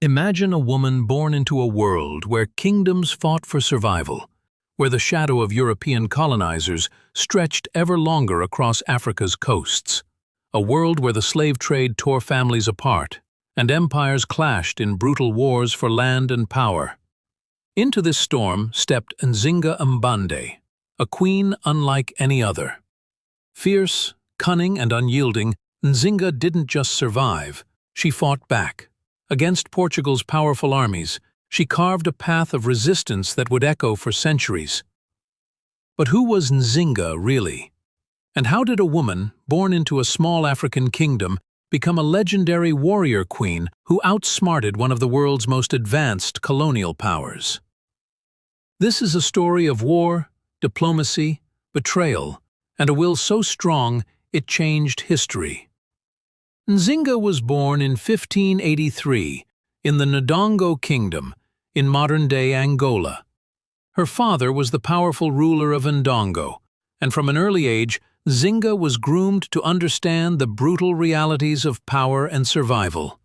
Imagine a woman born into a world where kingdoms fought for survival, where the shadow of European colonizers stretched ever longer across Africa's coasts, a world where the slave trade tore families apart and empires clashed in brutal wars for land and power. Into this storm stepped Nzinga Mbande, a queen unlike any other. Fierce, cunning, and unyielding, Nzinga didn't just survive, she fought back. Against Portugal's powerful armies, she carved a path of resistance that would echo for centuries. But who was Nzinga really? And how did a woman, born into a small African kingdom, become a legendary warrior queen who outsmarted one of the world's most advanced colonial powers? This is a story of war, diplomacy, betrayal, and a will so strong it changed history. Nzinga was born in 1583 in the Ndongo Kingdom in modern-day Angola. Her father was the powerful ruler of Ndongo, and from an early age, Nzinga was groomed to understand the brutal realities of power and survival.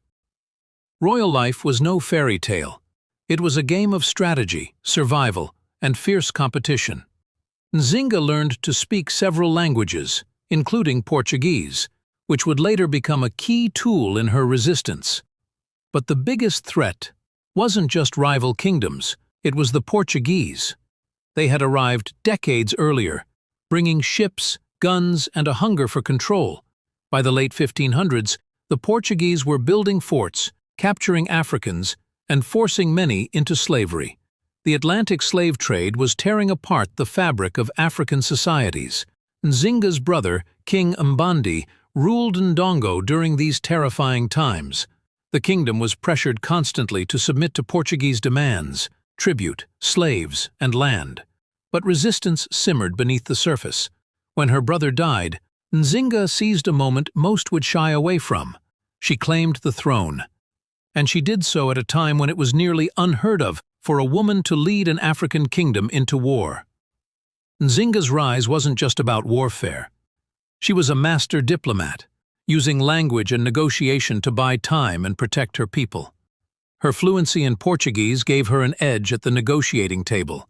Royal life was no fairy tale. It was a game of strategy, survival, and fierce competition. Nzinga learned to speak several languages, including Portuguese, which would later become a key tool in her resistance. But the biggest threat wasn't just rival kingdoms, it was the Portuguese. They had arrived decades earlier, bringing ships, guns, and a hunger for control. By the late 1500s, the Portuguese were building forts, capturing Africans, and forcing many into slavery. The Atlantic slave trade was tearing apart the fabric of African societies. Nzinga's brother, King Mbande, ruled Ndongo during these terrifying times. The kingdom was pressured constantly to submit to Portuguese demands, tribute, slaves, and land. But resistance simmered beneath the surface. When her brother died, Nzinga seized a moment most would shy away from. She claimed the throne. And she did so at a time when it was nearly unheard of for a woman to lead an African kingdom into war. Nzinga's rise wasn't just about warfare. She was a master diplomat, using language and negotiation to buy time and protect her people. Her fluency in Portuguese gave her an edge at the negotiating table.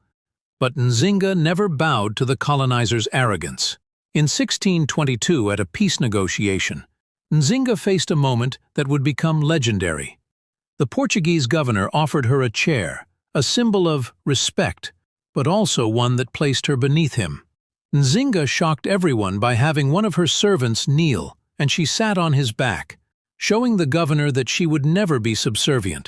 But Nzinga never bowed to the colonizers' arrogance. In 1622, at a peace negotiation, Nzinga faced a moment that would become legendary. The Portuguese governor offered her a chair, a symbol of respect, but also one that placed her beneath him. Nzinga shocked everyone by having one of her servants kneel, and she sat on his back, showing the governor that she would never be subservient.